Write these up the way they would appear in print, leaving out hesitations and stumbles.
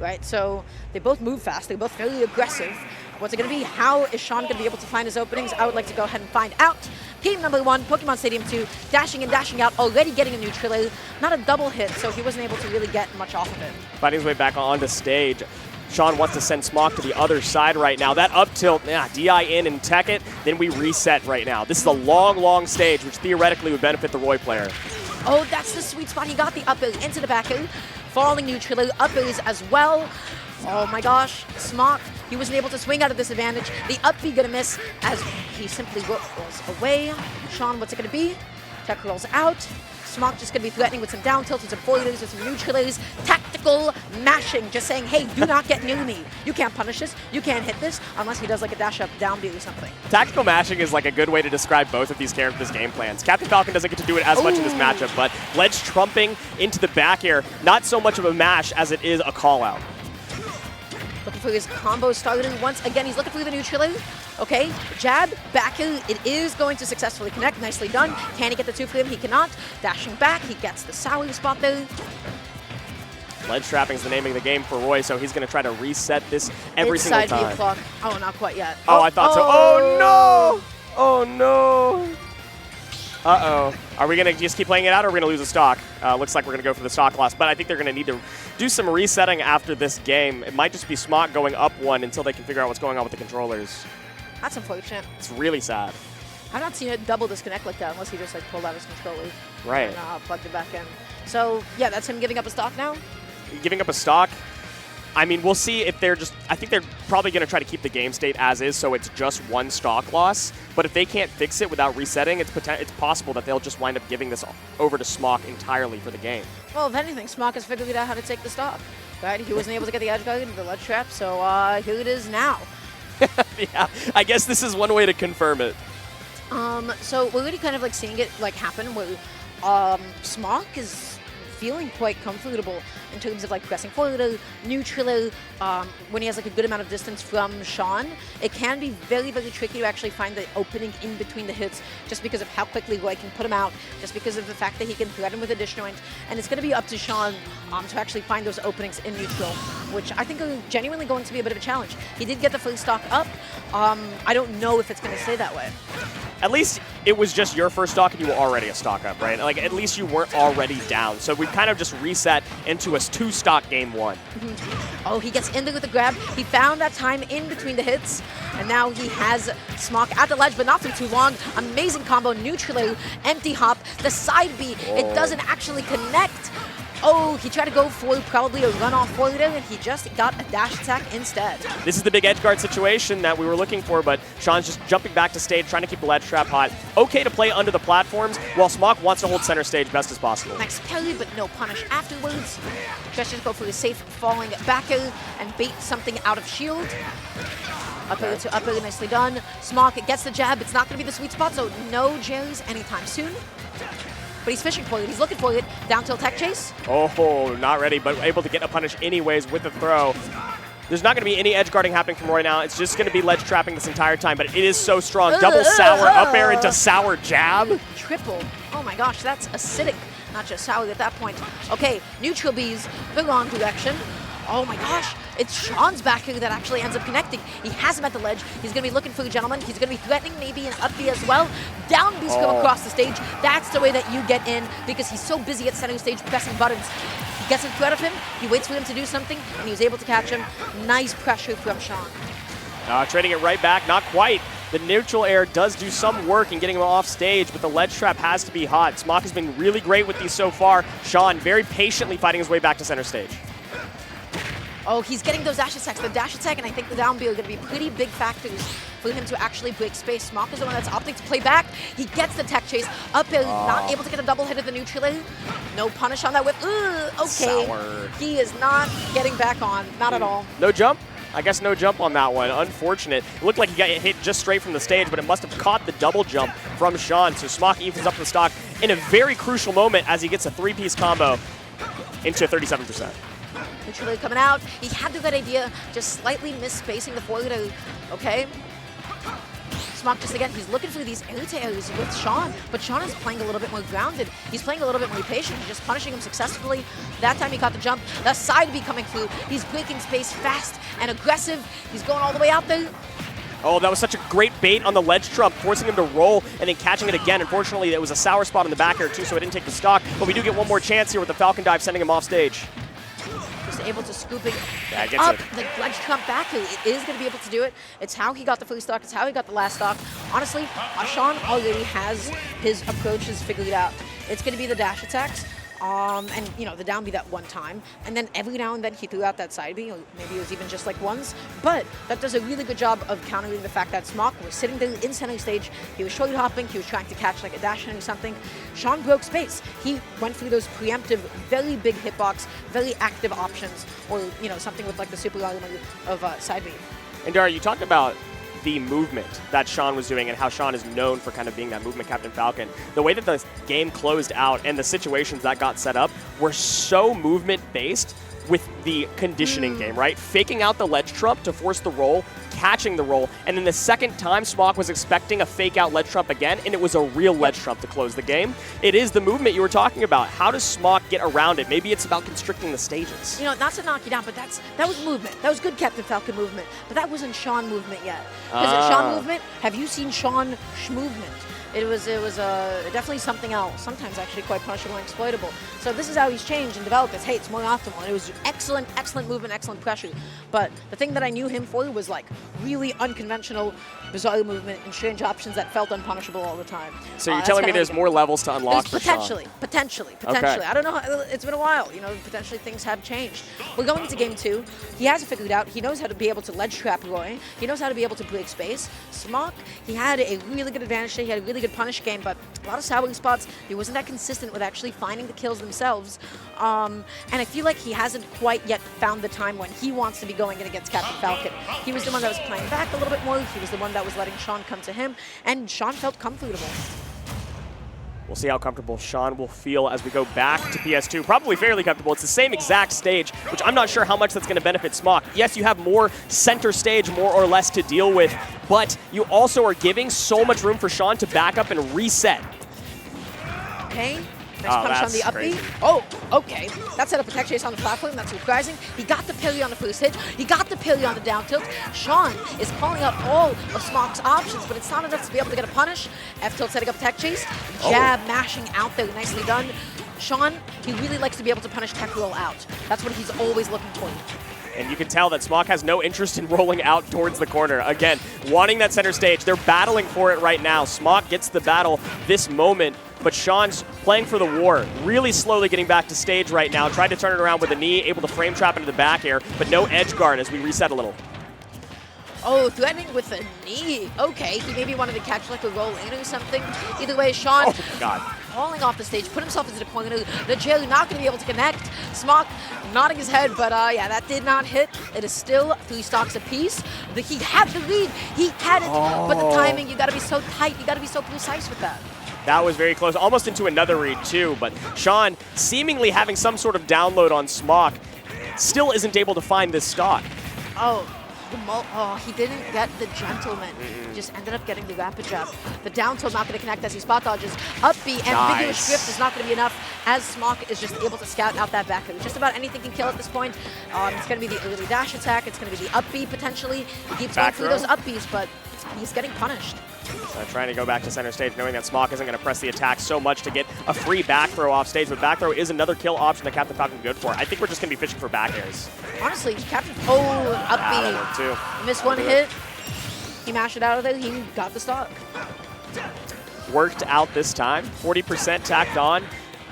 right? So they both move fast. They're both fairly aggressive. What's it going to be? How is Sean going to be able to find his openings? I would like to go ahead and find out. Game number 1, Pokemon Stadium 2, dashing in, dashing out, already getting a neutral. Not a double hit, so he wasn't able to really get much off of it. Fighting his way back onto stage. Sean wants to send Smokk to the other side right now. That up tilt, DI in and tech it, then we reset right now. This is a long, long stage, which theoretically would benefit the Roy player. Oh, that's the sweet spot. He got the up air into the back air, falling neutral, up airs as well. Oh my gosh, Smokk, he wasn't able to swing out of this advantage. The up B gonna miss as he simply rolls away. Sean, what's it gonna be? Tech rolls out. Smokk just gonna be threatening with some down tilts, with some forwarders, with some neutralers. Tactical mashing, just saying, hey, do not get near me. You can't punish this, you can't hit this, unless he does like a dash up down B or something. Tactical mashing is like a good way to describe both of these characters' game plans. Captain Falcon doesn't get to do it as much in this matchup, but ledge trumping into the back air, not so much of a mash as it is a call out. Looking for his combo starter once again. He's looking for the neutral. Okay, jab, back air. It is going to successfully connect. Nicely done. Can he get the 2 for him? He cannot. Dashing back. He gets the sour spot there. Ledge trapping is the name of the game for Roy, so he's going to try to reset this every single time. Clock. Oh, not quite yet. Oh, I thought so. Oh, no! Oh, no! Uh-oh. Are we going to just keep playing it out, or are we going to lose a stock? Looks like we're going to go for the stock loss, but I think they're going to need to do some resetting after this game. It might just be Smokk going up 1 until they can figure out what's going on with the controllers. That's unfortunate. It's really sad. I've not seen it double disconnect like that unless he just like pulled out his controller right. And plugged it back in. So, yeah, that's him giving up a stock now? Giving up a stock? I mean, we'll see if they're just... I think they're probably going to try to keep the game state as is, so it's just 1 stock loss. But if they can't fix it without resetting, it's possible that they'll just wind up giving this over to Smokk entirely for the game. Well, if anything, Smokk has figured out how to take the stock. Right? He wasn't able to get the edge guard into the ledge trap, so here it is now. Yeah, I guess this is one way to confirm it. So we're already kind of like seeing it like happen where Smokk is feeling quite comfortable in terms of like pressing forward, neutral, when he has like a good amount of distance from Sean. It can be very, very tricky to actually find the opening in between the hits just because of how quickly Roy can put him out, just because of the fact that he can threaten with a disjoint. And it's going to be up to Sean to actually find those openings in neutral, which I think are genuinely going to be a bit of a challenge. He did get the first stock up. I don't know if it's going to stay that way. At least it was just your first stock and you were already a stock up, right? Like, at least you weren't already down. So we kind of just reset into a 2-stock game 1. Oh, he gets in there with the grab. He found that time in between the hits. And now he has Smokk at the ledge, but not for too long. Amazing combo, neutral, empty hop. The side B, it doesn't actually connect. Oh, he tried to go for probably a runoff forward, and he just got a dash attack instead. This is the big edge guard situation that we were looking for, but Sean's just jumping back to stage, trying to keep the ledge trap hot. Okay to play under the platforms, while Smokk wants to hold center stage best as possible. Nice parry, but no punish afterwards. Just go for a safe falling back air and bait something out of shield. Up air to up air, nicely done. Smokk gets the jab. It's not going to be the sweet spot, so no Jerry's anytime soon. But he's fishing for it. He's looking for it. Down tilt tech chase. Oh, not ready, but able to get a punish anyways with the throw. There's not going to be any edge guarding happening from Roy now. It's just going to be ledge trapping this entire time, but it is so strong. Double sour up air into sour jab. Triple. Oh my gosh, that's acidic. Not just sour at that point. Okay, neutral B's, the wrong direction. Oh my gosh, it's Sean's back here that actually ends up connecting. He has him at the ledge. He's going to be looking for a gentleman. He's going to be threatening maybe an up B as well. Down B's come across the stage. That's the way that you get in because he's so busy at center stage pressing buttons. He gets in front of him. He waits for him to do something, and he was able to catch him. Nice pressure from Sean. Trading it right back. Not quite. The neutral air does do some work in getting him off stage, but the ledge trap has to be hot. Smokk has been really great with these so far. Sean very patiently fighting his way back to center stage. Oh, he's getting those dash attacks. The dash attack and I think the down B are going to be pretty big factors for him to actually break space. Smokk is the one that's opting to play back. He gets the tech chase. Up air, not able to get a double hit at the neutral air. No punish on that whip. Okay. Sour. He is not getting back on. Not at all. No jump? I guess no jump on that one. Unfortunate. It looked like he got hit just straight from the stage, but it must have caught the double jump from Sean. So Smokk evens up the stock in a very crucial moment as he gets a 3-piece combo into 37%. Neutral coming out. He had the good idea, just slightly misspacing the forward. Okay. Smokk just again, he's looking for these air-to-airs with Sean, but Sean is playing a little bit more grounded. He's playing a little bit more patient. He's just punishing him successfully. That time he caught the jump. The side B coming through. He's breaking space fast and aggressive. He's going all the way out there. Oh, that was such a great bait on the ledge trump, forcing him to roll and then catching it again. Unfortunately, it was a sour spot in the back air too, so it didn't take the stock. But we do get one more chance here with the Falcon dive, sending him off stage. Just able to scoop it gets up it. the ledge trump back. It is going to be able to do it. It's how he got the first stock. It's how he got the last stock. Honestly, Sean already has his approaches figured out. It's going to be the dash attacks. And, you know, the down B that one time. And then every now and then he threw out that side B, or maybe it was even just like ones. But that does a really good job of countering the fact that Smokk was sitting there in center stage. He was shoulder hopping. He was trying to catch like a dash in or something. Sean broke space. He went through those preemptive, very big hitbox, very active options, or, you know, something with like the super element of side B. And Dara, you talked about the movement that Sean was doing and how Sean is known for kind of being that movement Captain Falcon. The way that the game closed out and the situations that got set up were so movement-based with the conditioning game, right? Faking out the ledge trump to force the roll, catching the roll, and then the second time Smokk was expecting a fake out ledge trump again, and it was a real ledge trump to close the game. It is the movement you were talking about. How does Smokk get around it? Maybe it's about constricting the stages. You know, not to knock you down, but that was movement. That was good Captain Falcon movement, but that wasn't Sean movement yet. Because Sean movement, have you seen Sean movement? It was definitely something else, sometimes actually quite punishable and exploitable. So this is how he's changed and developed this. Hey, it's more optimal. And it was excellent, excellent movement, excellent pressure. But the thing that I knew him for was like really unconventional, bizarre movement and strange options that felt unpunishable all the time. So you're telling me there's more levels to unlock for potentially, Sean? Potentially. Okay. I don't know. It's been a while. You know, potentially things have changed. We're going into game 2. He has it figured out. He knows how to be able to ledge trap Roy. He knows how to be able to break space. Smokk, he had a really good advantage there. He had a really good punish game, but a lot of souring spots. He wasn't that consistent with actually finding the kills themselves. And I feel like he hasn't quite yet found the time when he wants to be going in against Captain Falcon. He was the one that was playing back a little bit more. He was the one that was letting Sean come to him, and Sean felt comfortable. We'll see how comfortable Sean will feel as we go back to PS2. Probably fairly comfortable. It's the same exact stage, which I'm not sure how much that's going to benefit Smokk. Yes, you have more center stage, more or less, to deal with, but you also are giving so much room for Sean to back up and reset. Okay. Nice punish on the up B. Oh, okay. That set up a tech chase on the platform. That's surprising. He got the parry on the first hit. He got the parry on the down tilt. Sean is calling up all of Smokk's options, but it's not enough to be able to get a punish. F tilt setting up a tech chase. Jab mashing out there. Nicely done. Sean, he really likes to be able to punish tech roll out. That's what he's always looking for. And you can tell that Smokk has no interest in rolling out towards the corner. Again, wanting that center stage. They're battling for it right now. Smokk gets the battle this moment, but Sean's playing for the war. Really slowly getting back to stage right now. Tried to turn it around with a knee, able to frame trap into the back air, but no edge guard as we reset a little. Oh, threatening with a knee. Okay, he maybe wanted to catch like a roll in or something. Either way, Sean falling off the stage, put himself into the corner. The jelly not going to be able to connect. Smokk nodding his head, but yeah, that did not hit. It is still 3 stocks apiece. He had the lead. He had it, but the timing, you got to be so tight. You got to be so precise with that. That was very close, almost into another read too, but Sean seemingly having some sort of download on Smokk still isn't able to find this stock. He didn't get the gentleman. He just ended up getting the rapid jab. The down tilt not going to connect as he spot dodges. Up B and vigorous drift is not going to be enough as Smokk is just able to scout out that back. Just about anything can kill at this point. It's going to be the early dash attack. It's going to be the up B potentially. He keeps going through those up Bs, but he's getting punished. Trying to go back to center stage, knowing that Smokk isn't going to press the attack so much to get a free back throw off stage, but back throw is another kill option that Captain Falcon good for. I think we're just going to be fishing for back airs. Honestly, Captain... up B. He missed one hit. He mashed it out of there. He got the stock. Worked out this time. 40% tacked on.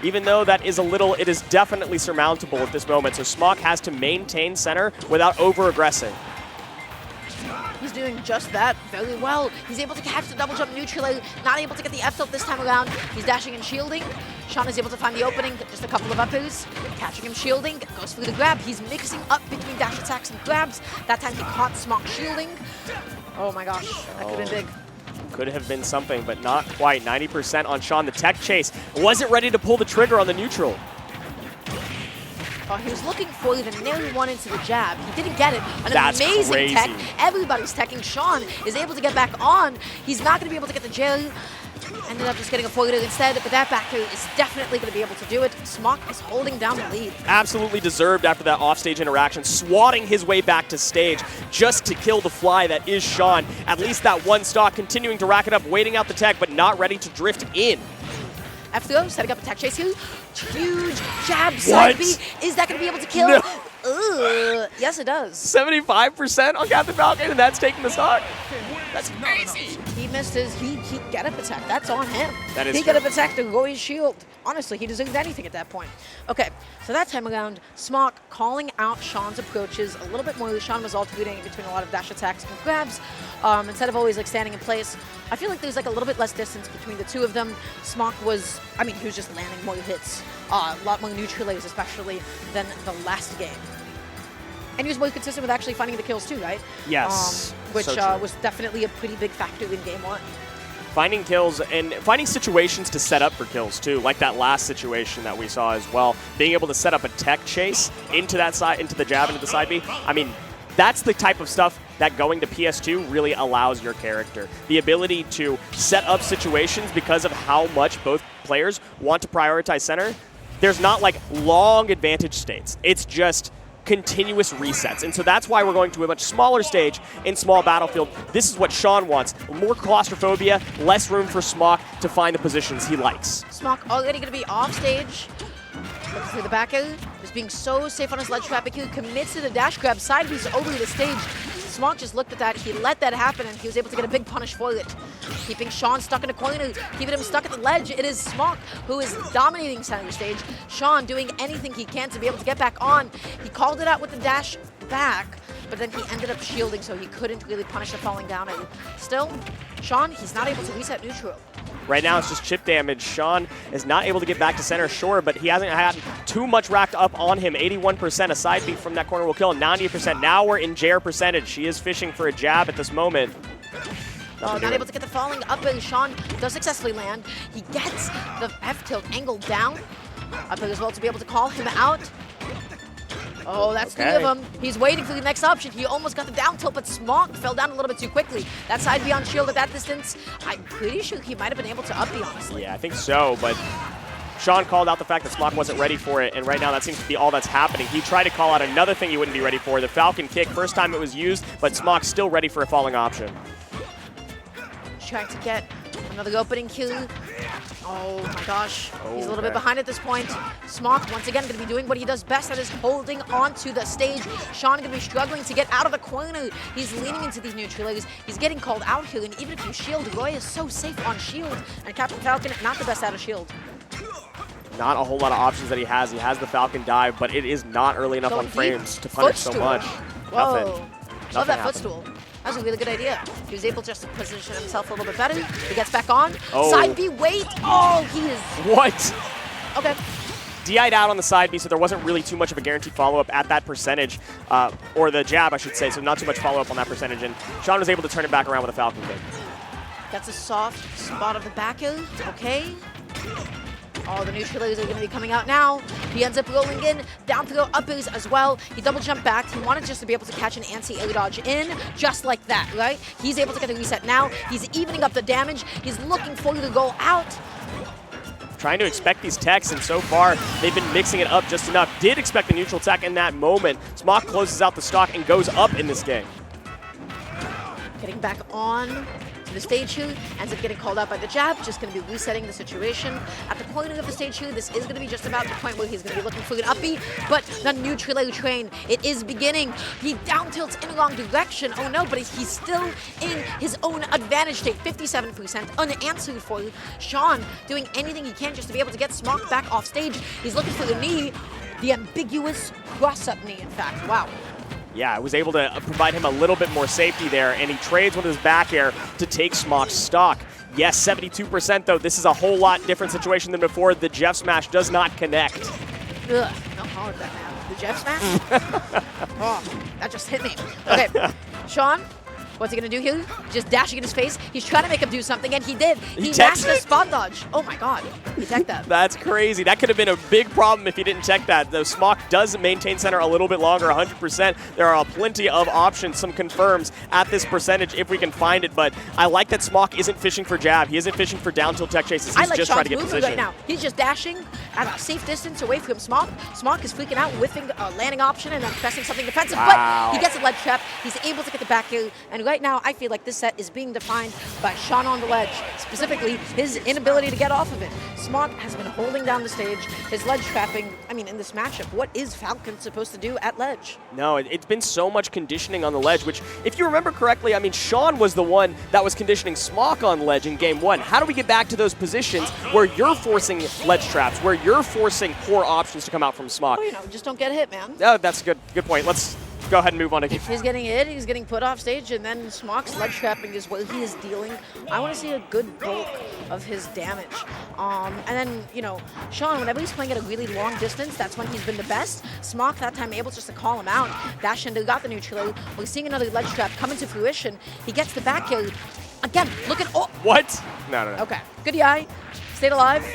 Even though that is a little, it is definitely surmountable at this moment. So Smokk has to maintain center without over-aggressing. He's doing just that very well. He's able to catch the double jump neutral, not able to get the F tilt this time around. He's dashing and shielding. Sean is able to find the opening, just a couple of uppers. Catching him shielding, goes through the grab. He's mixing up between dash attacks and grabs. That time he caught Smokk shielding. Oh my gosh, that could have been big. Could have been something, but not quite. 90% on Sean. The tech chase wasn't ready to pull the trigger on the neutral. Oh, he was looking for it and nearly won into the jab. He didn't get it. An That's amazing crazy. tech. Everybody's teching. Sean is able to get back on. He's not going to be able to get the jail. Ended up just getting a forward instead, but that back air is definitely going to be able to do it. Smokk is holding down the lead. Absolutely deserved after that offstage interaction, swatting his way back to stage just to kill the fly that is Sean. At least that one stock, continuing to rack it up, waiting out the tech, but not ready to drift in. F-throw, setting up a tech chase here. Huge jab, side B. Is that going to be able to kill? No. Yes, it does. 75% on Captain Falcon, and that's taking the stock. That's crazy. He missed his, he got up attack. That's on him. That is He true. got up attack to go his shield. Honestly, he deserved anything at that point. Okay, so that time around, Smokk calling out Sean's approaches a little bit more. Sean was alternating between a lot of dash attacks and grabs instead of always like standing in place. I feel like there's like a little bit less distance between the two of them. Smokk was, I mean, he was just landing more hits, a lot more neutralizers especially than the last game. And he was more consistent with actually finding the kills too, right? Yes, Which so true. was definitely a pretty big factor in game one. Finding kills and finding situations to set up for kills too, like that last situation that we saw as well. Being able to set up a tech chase into that side, into the jab, into the side B. I mean, that's the type of stuff that going to PS2 really allows your character. The ability to set up situations because of how much both players want to prioritize center. There's not like long advantage states. It's just continuous resets. And so that's why we're going to a much smaller stage in small battlefield. This is what Sean wants. More claustrophobia, less room for Smokk to find the positions he likes. Smokk already going to be off stage. Looking through the back end, just being so safe on his ledge trap. He commits to the dash grab, side piece over the stage. Smokk just looked at that, he let that happen, and he was able to get a big punish for it. Keeping Sean stuck in a corner, keeping him stuck at the ledge. It is Smokk who is dominating center stage. Sean doing anything he can to be able to get back on. He called it out with the dash back, but then he ended up shielding, so he couldn't really punish the falling down. And still, Sean, he's not able to reset neutral. Right now, it's just chip damage. Sean is not able to get back to center, sure, but he hasn't had too much racked up on him. 81%, a side beat from that corner will kill him. 90%. Now we're in Jair percentage. She is fishing for a jab at this moment. Not able to get the falling up, and Sean does successfully land. He gets the F-tilt angle down. Up as well to be able to call him out. Oh, that's three of them. He's waiting for the next option. He almost got the down tilt, but Smokk fell down a little bit too quickly. That side beyond shield at that distance, I'm pretty sure he might have been able to up B, honestly. Yeah, I think so, but Sean called out the fact that Smokk wasn't ready for it, and right now that seems to be all that's happening. He tried to call out another thing he wouldn't be ready for, the Falcon kick. First time it was used, but Smokk's still ready for a falling option. Trying to get another opening kill. Oh my gosh, he's a little bit behind at this point. Smokk, once again, going to be doing what he does best, that is holding onto the stage. Sean going to be struggling to get out of the corner. He's leaning into these neutralizers. He's getting called out here, and even if you shield, Roy is so safe on shield, and Captain Falcon, not the best out of shield. Not a whole lot of options that he has. He has the Falcon dive, but it is not early enough on frames to punish so much. Whoa. Nothing. Love that happened. footstool. That was a really good idea. He was able just to position himself a little bit better. He gets back on. Oh. Side B, wait. Oh, he is. What? Okay. DI'd out on the side B, so there wasn't really too much of a guaranteed follow-up at that percentage, or the jab, I should say, so not too much follow-up on that percentage, and Sean was able to turn it back around with a Falcon kick. That's a soft spot of the back end. Okay. Oh, the neutralizers are going to be coming out now. He ends up rolling in, down throw uppers as well. He double jumped back. He wanted just to be able to catch an anti-air dodge in, just like that, right? He's able to get the reset now. He's evening up the damage. He's looking for the goal out. Trying to expect these techs, and so far they've been mixing it up just enough. Did expect the neutral tech in that moment. Smokk closes out the stock and goes up in this game. Getting back on to the stage here, ends up getting called out by the jab, just going to be resetting the situation. At the corner of the stage here, this is going to be just about the point where he's going to be looking for an uppy, but the neutralizer train, it is beginning. He down tilts in a wrong direction. Oh no, but he's still in his own advantage state, 57% unanswered for Sean, doing anything he can just to be able to get Smokk back off stage. He's looking for the knee, the ambiguous cross-up knee, in fact. Wow. Yeah, I was able to provide him a little bit more safety there, and he trades with his back air to take Smokk's stock. Yes, 72% though. This is a whole lot different situation than before. The Jeff Smash does not connect. Ugh, don't call it that, man. The Jeff Smash? Oh, that just hit me. Okay, Sean, What's he going to do here? Just dashing in his face. He's trying to make him do something, and he did. He teched mashed the spot dodge. Oh my god. He teched that. That's crazy. That could have been a big problem if he didn't check that. Though Smokk does maintain center a little bit longer, 100%. There are plenty of options, some confirms at this percentage if we can find it. But I like that Smokk isn't fishing for jab. He isn't fishing for down tilt tech chases. He's just trying to get position. Right now. He's just dashing at a safe distance away from Smokk. Smokk is freaking out, whiffing a landing option and then pressing something defensive. Wow. But he gets a ledge trap. He's able to get the back air. And right now, I feel like this set is being defined by Sean on the ledge, specifically his inability to get off of it. Smokk has been holding down the stage, his ledge trapping. I mean, in this matchup, what is Falcon supposed to do at ledge? No, it's been so much conditioning on the ledge, which, if you remember correctly, I mean, Sean was the one that was conditioning Smokk on ledge in game 1. How do we get back to those positions where you're forcing ledge traps, where you're forcing poor options to come out from Smokk? Oh, you know, just don't get hit, man. Oh, that's a good point. Let's go ahead and move on to game. If he's getting hit, he's getting put off stage, and then Smokk's ledge trapping is what he is dealing. I want to see a good bulk of his damage. And then, you know, Sean, whenever he's playing at a really long distance, that's when he's been the best. Smokk that time able just to call him out. Dash into, got the neutral. We're seeing another ledge trap come into fruition. He gets the back kill. Again, look at, oh! What? No. Okay, good DI, stayed alive.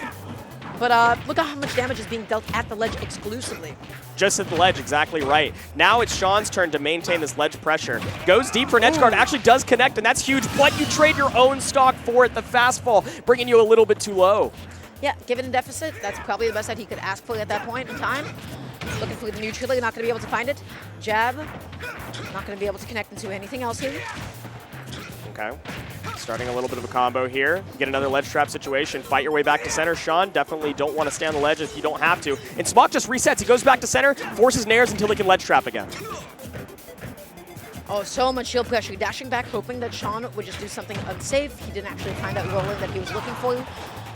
But look at how much damage is being dealt at the ledge exclusively. Just at the ledge, exactly right. Now it's Sean's turn to maintain this ledge pressure. Goes deep for an edge guard, actually does connect, and that's huge, but you trade your own stock for it. The fastball bringing you a little bit too low. Yeah, given a deficit, that's probably the best that he could ask for at that point in time. Looking for the neutral, not going to be able to find it. Jab, not going to be able to connect into anything else here. Okay. Starting a little bit of a combo here. Get another ledge trap situation. Fight your way back to center. Sean, definitely don't want to stay on the ledge if you don't have to. And Smokk just resets. He goes back to center, forces nairs until he can ledge trap again. Oh, so much shield pressure. Dashing back, hoping that Sean would just do something unsafe. He didn't actually find that roll-in that he was looking for.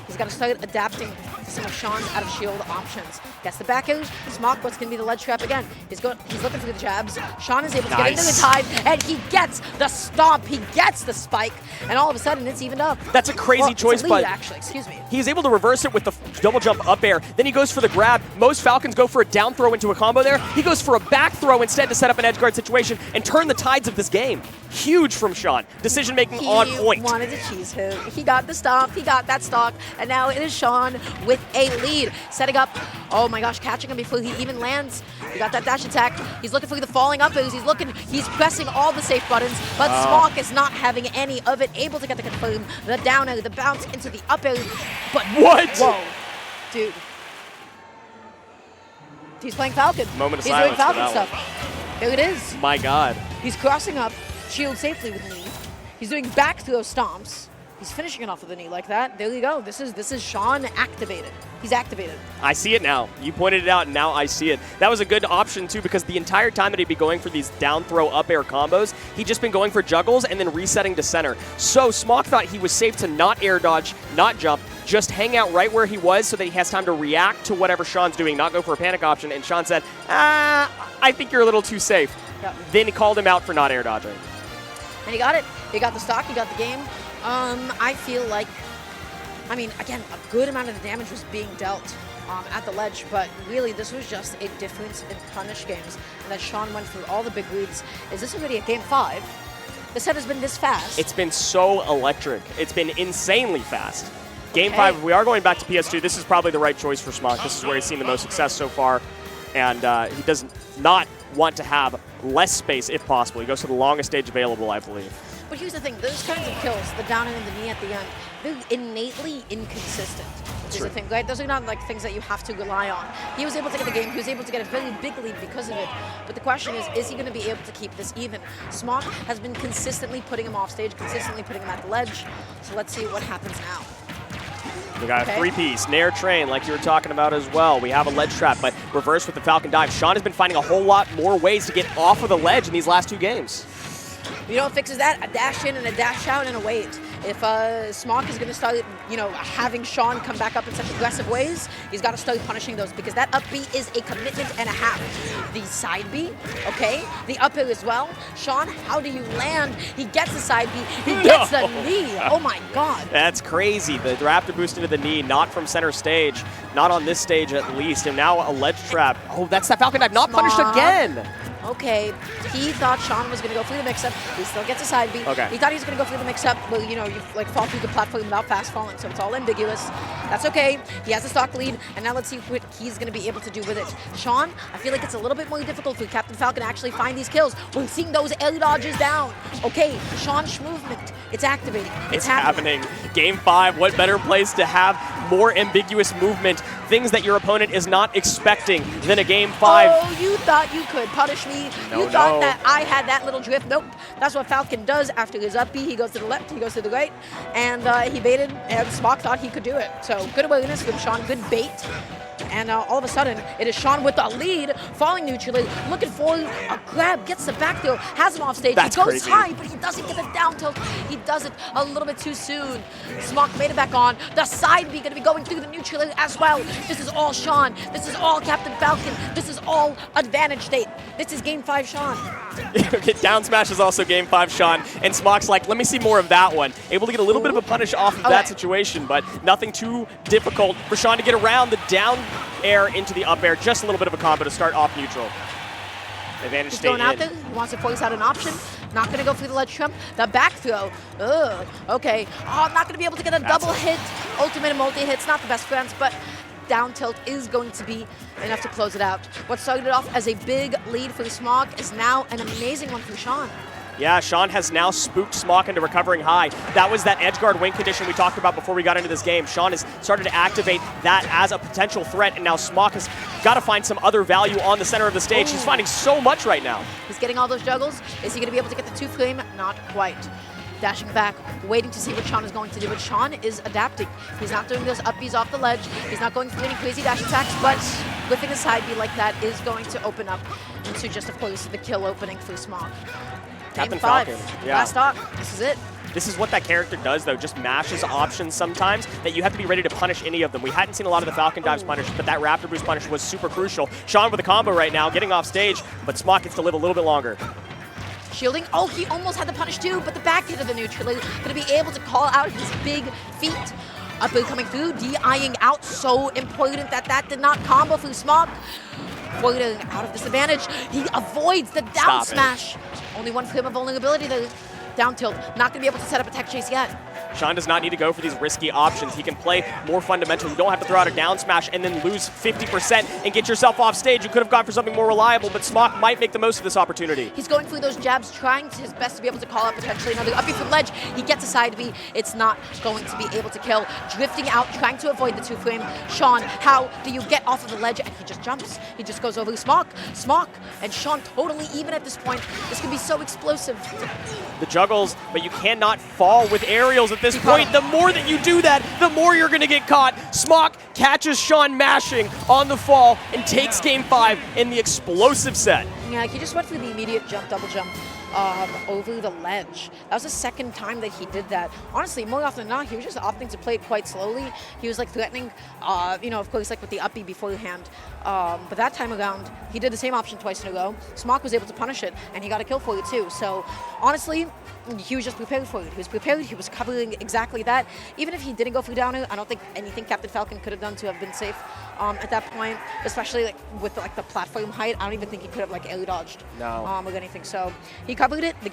He's got to start adapting to some of Sean's out of shield options. Gets the back edge. Smokk, what's going to be the ledge trap again? He's looking for the jabs. Sean is able to get into the tide, and he gets the stomp. He gets the spike, and all of a sudden it's evened up. That's a crazy choice, it's a lead, but actually, excuse me. He's able to reverse it with the double jump up air. Then he goes for the grab. Most Falcons go for a down throw into a combo there. He goes for a back throw instead to set up an edge guard situation and turn the tides of this game. Huge from Sean. Decision making on point. He wanted to cheese him. He got the stomp. He got that stock, and now it is Sean with a lead. Setting up, oh my gosh, catching him before he even lands. He got that dash attack. He's looking for the falling up airs. He's pressing all the safe buttons, but Smokk is not having any of it. Able to get the confirm, the down air, the bounce into the up air. But what? Whoa, dude. He's playing Falcon. Moment of He's silence doing Falcon for that stuff. There it is. My God. He's crossing up, shield safely with knee. He's doing back throw stomps. He's finishing it off with a knee like that. There you go. This is Sean activated. He's activated. I see it now. You pointed it out, and now I see it. That was a good option, too, because the entire time that he'd be going for these down throw up air combos, he'd just been going for juggles and then resetting to center. So Smokk thought he was safe to not air dodge, not jump, just hang out right where he was so that he has time to react to whatever Sean's doing, not go for a panic option. And Sean said, I think you're a little too safe. Yep. Then he called him out for not air dodging. And he got it. He got the stock. He got the game. I feel like, I mean, again, a good amount of the damage was being dealt at the ledge, but really this was just a difference in punish games. And that Sean went through all the big leads. Is this already at game 5? The set has been this fast. It's been so electric. It's been insanely fast. Game 5, we are going back to PS2. This is probably the right choice for Smokk. This is where he's seen the most success so far. And he does not want to have less space if possible. He goes to the longest stage available, I believe. But here's the thing, those kinds of kills, the down and the knee at the end, they're innately inconsistent. Is the thing, right? Those are not like things that you have to rely on. He was able to get the game, he was able to get a very big lead because of it. But the question is he going to be able to keep this even? Smokk has been consistently putting him off stage, consistently putting him at the ledge. So let's see what happens now. We got a three-piece, Nair train, like you were talking about as well. We have a ledge trap, but reverse with the Falcon dive. Sean has been finding a whole lot more ways to get off of the ledge in these last 2 games. You know what fixes that? A dash in and a dash out and a wait. If Smokk is going to start, having Sean come back up in such aggressive ways, he's got to start punishing those because that up B is a commitment and a half. The side B, okay? The up air as well. Sean, how do you land? He gets the side B. He gets the knee. Oh my God. That's crazy. The raptor boost into the knee, not from center stage, not on this stage at least. And now a ledge trap. Oh, that's that Falcon dive, not punished again. Okay, he thought Sean was going to go through the mix-up. He still gets a side B. Okay. He thought he was going to go through the mix-up, but, you know, you like fall through the platform without fast falling, so it's all ambiguous. That's okay. He has a stock lead, and now let's see what he's going to be able to do with it. Sean, I feel like it's a little bit more difficult for Captain Falcon to actually find these kills. We're seeing those air dodges down. Okay, Sean's movement, it's activating. It's happening. Game 5, what better place to have more ambiguous movement, things that your opponent is not expecting than a Game 5. Oh, you thought you could punish me. You thought that I had that little drift. Nope. That's what Falcon does after his up B. He goes to the left, he goes to the right, and he baited, and Smokk thought he could do it. So good awareness from Sean, good bait. And all of a sudden, it is Sean with the lead, falling neutrally, looking for a grab, gets the back throw, has him off stage. That's he goes crazy. high, but he doesn't get the down tilt. He does it a little bit too soon. Smokk made it back on. The side B going to be going through the neutrally as well. This is all Sean. This is all Captain Falcon. This is all advantage state. This is Game 5 Sean. Okay, down smash is also Game 5 Sean, and Smokk's like, let me see more of that one. Able to get a little bit of a punish off of that situation, but nothing too difficult for Sean to get around the down air into the up air. Just a little bit of a combo to start off neutral. Advantage He's state going out in. there. He wants to force out an option. Not going to go through the ledge trump. The back throw. Ugh. Okay. Oh, not going to be able to get a double hit. Ultimate and multi-hits. Not the best friends, but down tilt is going to be enough to close it out. What started off as a big lead for Smokk is now an amazing one for Sean. Yeah, Sean has now spooked Smokk into recovering high. That was that edge guard wing condition we talked about before we got into this game. Sean has started to activate that as a potential threat, and now Smokk has got to find some other value on the center of the stage. He's finding so much right now. He's getting all those juggles. Is he going to be able to get the two flame? Not quite. Dashing back, waiting to see what Sean is going to do. But Sean is adapting. He's not doing those up Bs off the ledge. He's not going through any crazy dash attacks, but whipping a side B like that is going to open up into just, of course, the kill opening for Smokk. Captain Game 5, Falcon, yeah. last stock. This is it. This is what that character does, though, just mashes options sometimes that you have to be ready to punish any of them. We hadn't seen a lot of the Falcon dives punished, but that Raptor Boost punish was super crucial. Sean with a combo right now, getting off stage, but Smokk gets to live a little bit longer. Shielding. Oh, he almost had the punish too, but the back hit of the neutral going to be able to call out his big feet. Up B coming through, DIing out. So important that did not combo through Smokk. Floating out of disadvantage. He avoids the down smash. Only one frame of vulnerability though. Down tilt. Not going to be able to set up a tech chase yet. Sean does not need to go for these risky options. He can play more fundamental. You don't have to throw out a down smash and then lose 50% and get yourself off stage. You could have gone for something more reliable, but Smokk might make the most of this opportunity. He's going through those jabs, trying his best to be able to call out potentially another up B from ledge. He gets a side B. It's not going to be able to kill. Drifting out, trying to avoid the two frame. Sean, how do you get off of the ledge? And he just jumps. He just goes over Smokk. Smokk and Sean totally even at this point. This could be so explosive. The juggles, but you cannot fall with aerials at this point. The more that you do that, the more you're going to get caught. Smokk catches Sean mashing on the fall and takes Game 5 in the explosive set. Yeah, he just went for the immediate jump, double jump over the ledge. That was the second time that he did that. Honestly, more often than not, he was just opting to play it quite slowly. He was like threatening, you know, of course, like with the up B beforehand. But that time around, he did the same option twice in a row. Smokk was able to punish it, and he got a kill for it too. So honestly, he was just prepared for it. He was prepared. He was covering exactly that. Even if he didn't go for downer, I don't think anything Captain Falcon could have done to have been safe at that point. Especially like with like the platform height, I don't even think he could have like air dodged with anything. So he covered it. The